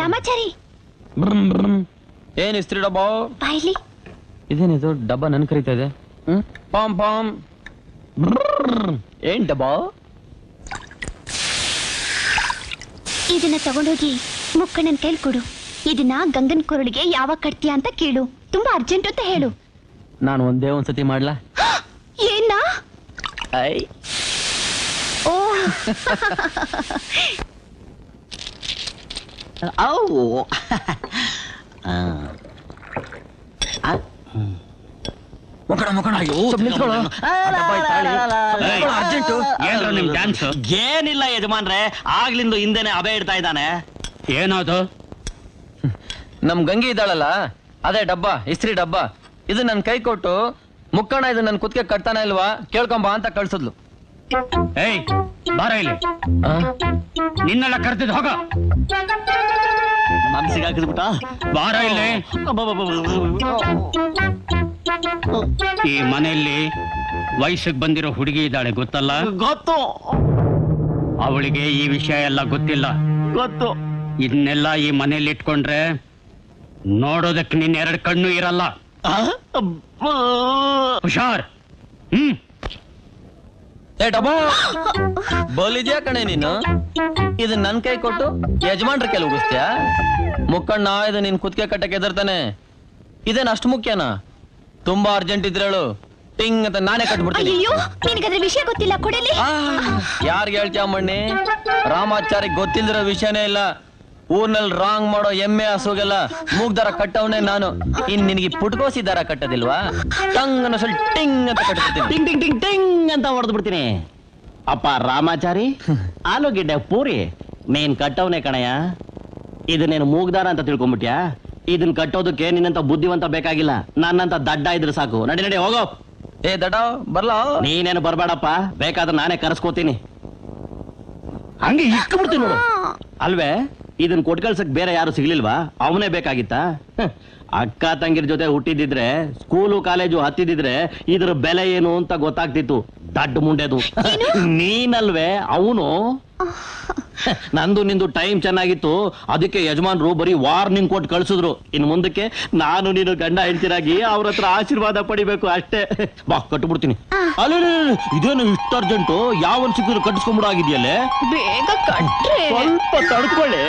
ರಾಮಾಚಾರಿ ಏನ್ ಇಸ್ತ್ರಿ ಡಬ್ಬ ಬಾಯ್ಲಿ. ಇದೇನಿದು ಡಬ್ಬ ನನ್ ಕರೀತಾ ಇದೆ. ಪಾಮ್ ಪಾಮ್ ಏನ್ ಡಬ್ಬ? ಇದನ್ನ ತಗೊಂಡೋಗಿ ಮುಕ್ಕಣ್ಣನ್ ಕೈಲಿ ಕೊಡು. ಇದನ್ನ ಗಂಗನ್ ಕೊರಳಿಗೆ ಯಾವಾಗ ಕಟ್ತೀಯ ಅಂತ ಕೇಳು. ತುಂಬಾ ಅರ್ಜೆಂಟ್ ಅಂತ ಹೇಳು. ನಾನು ಒಂದೇ ಒಂದ್ಸತಿ ಮಾಡ್ಲಾ? ಏನ? ಐ ಓ ಏನಿಲ್ಲ ಯಜಮಾನ್ರೆ, ಆಗ್ಲಿಂದ ಹಿಂದೆನೆ ಅಬೆ ಇಡ್ತಾ ಇದ್ದಾನೆ. ಏನದು? ನಮ್ ಗಂಗಿ ಇದ್ದಾಳಲ್ಲ, ಅದೇ ಡಬ್ಬ, ಇಸ್ತ್ರಿ ಡಬ್ಬ. ಇದು ನನ್ ಕೈ ಕೊಟ್ಟು ಮುಕ್ಕಣ ಇದು ನನ್ ಕುತ್ತಿಗೆ ಕಟ್ತಾನ ಇಲ್ವಾ ಕೇಳ್ಕೊಂಬ ಅಂತ ಕಳ್ಸದ್ಲು. ಏಯ್ ಬಾರ ಇಲ್ಲಿ, ನಿನ್ನೆಲ್ಲ ಕರ್ತಿದ್ ಹೋಗ. ಮನ್ಸಿಗೆ ಹಾಕಿದ್ಬಿಟ್ಟ. ಬಾರ ಇಲ್ಲಿ. ಈ ಮನೆಯಲ್ಲಿ ವಯಸ್ಸಿಗೆ ಬಂದಿರೋ ಹುಡುಗಿ ಇದ್ದಾಳೆ, ಗೊತ್ತಲ್ಲ? ಗೊತ್ತು ಅವಳಿಗೆ ಈ ವಿಷಯ ಎಲ್ಲ ಗೊತ್ತಿಲ್ಲ. ಗೊತ್ತು. ಇದನ್ನೆಲ್ಲ ಈ ಮನೇಲಿ ಇಟ್ಕೊಂಡ್ರೆ ನೋಡೋದಕ್ಕೆ ನಿನ್ನ ಎರಡು ಕಣ್ಣು ಇರಲ್ಲ. ಹುಷಾರ್. ಏ ಡಬ್ಬ, ಬೋಲಿದ್ಯಾ ಕಣೆ ನೀನು. ಇದು ನನ್ ಕೈ ಕೊಟ್ಟು ಯಜಮಾನ್ರ ಕೆಲ ಉಗಿಸ್ತೀಯ? ಮುಕ್ಕಣ್ಣ ಇದು ನಿನ್ ಕುತ್ತಿಗೆ ಕಟ್ಟಕ್ಕೆ ಎದರ್ತಾನೆ. ಇದೇನ್ ಅಷ್ಟು ಮುಖ್ಯನಾ? ತುಂಬಾ ಅರ್ಜೆಂಟ್ ಇದ್ರೇಳು, ಟಿಂಗ್ ಅಂತ ನಾನೇ ಕಟ್ಬಿಡ್ತೀನಿ. ಅಯ್ಯೋ, ನಿನಗದ್ರ ವಿಷಯ ಗೊತ್ತಿಲ್ಲ, ಕೊಡಲಿ. ಯಾರ್ಗೆ ಹೇಳ್ತೀಯ ಮಣ್ಣಿ? ರಾಮಾಚಾರಿಗೆ ಗೊತ್ತಿಲ್ದಿರೋ ವಿಷಯನೇ ಇಲ್ಲ. ಊರ್ನಲ್ಲಿ ರಾಂಗ್ ಮಾಡೋ ಎಮ್ಮೆ ಹಸುಗೆಲ್ಲ ಮೂಗ್ದಾರ ಕಟ್ಟವನೇ ನಾನು. ಇನ್ ನಿನಗೆ ಪುಟ್ಕೋಸಿ ದಾರ ಕಟ್ಟದಿಲ್ವಾ? ಟಂಗ್ ಅನ್ನೋ ಸ್ವಲ್ಪ ಟಿಂಗ್ ಅಂತ ಕಟ್ಬಿಡ್ತೀನಿ. ಟಿಂಗ್ ಟಿಂಗ್ ಟಿಂಗ್ ಟಿಂಗ್ ಅಂತ ಹೊಡೆದು ಬಿಡ್ತೀನಿ. ಅಪ್ಪ ರಾಮಾಚಾರಿ, ಆಲೂಗೆಡ್ಡೆ ಪೂರಿ ನೀನ್ ಕಟ್ಟವನೇ ಕಣಯ್ಯ. ಇದನ್ನೇನು ಮೂಗ್ದಾರ ಅಂತ ತಿಳ್ಕೊಂಬಿಟ್ಯಾ? ಇದನ್ ಕಟ್ಟೋದಕ್ಕೆ ನಿನ್ನಂತ ಬುದ್ಧಿವಂತ ಬೇಕಾಗಿಲ್ಲ, ನನ್ನಂತ ದಡ್ಡ ಇದ್ರೆ ಸಾಕು. ನಡಿ ನಡಿ ಹೋಗೋ. ಏ ದಡ್ಡ ಬರ್ಲ? ನೀನೇನು ಬರ್ಬೇಡಪ್ಪ, ಬೇಕಾದ್ರೆ ನಾನೇ ಕರೆಸ್ಕೋತೀನಿ. ಹಂಗೆ ಇಟ್ಕೊಂಡ್ಬಿಡ್ತೀನಿ ನೋಡು. ಅಲ್ವೇ, ಇದನ್ ಕೊಟ್ ಕಳ್ಸಕ್ ಬೇರೆ ಯಾರು ಸಿಗ್ಲಿಲ್ವಾ? ಅವನೇ ಬೇಕಾಗಿತ್ತಾ? ಅಕ್ಕ ತಂಗಿರ ಜೊತೆ ಹುಟ್ಟಿದಿದ್ರೆ, ಸ್ಕೂಲು ಕಾಲೇಜು ಹತ್ತಿದಿದ್ರೆ ಇದ್ರ ಬೆಲೆ ಏನು ಅಂತ ಗೊತ್ತಾಗ್ತಿತ್ತು. ದಡ್ಡ ಮುಂಡೆದು ನೀನಲ್ವೇ ಅವನು. ನಂದು ನಿಂದು ಟೈಮ್ ಚೆನ್ನಾಗಿತ್ತು, ಅದಕ್ಕೆ ಯಜಮಾನ್ರು ಬರೀ ವಾರ್ನಿಂಗ್ ಕೊಟ್ಟು ಕಳ್ಸಿದ್ರು. ಇನ್ನು ಮುಂದಕ್ಕೆ ನಾನು ನೀನು ಗಂಡ ಹೆಂಡ್ತಿರಾಗಿ ಅವ್ರ ಹತ್ರ ಆಶೀರ್ವಾದ ಪಡಿಬೇಕು ಅಷ್ಟೇ. ಬಾ ಕಟ್ಬಿಡ್ತೀನಿ. ಅಲ್ಲ ಇದೇನು ಇಷ್ಟ ಅರ್ಜೆಂಟು? ಯಾವನ್ ಸಿಕ್ಕಿದ್ರು ಕಟ್ಟಿಸ್ಕೊಂಡ್ಬಿಡೋ ಆಗಿದೆಯಲ್ಲೇ. ಬೇಗ ಕಟ್ರೆ ಸ್ವಲ್ಪ ತಡ್ಕೊಳ್ಳಿ.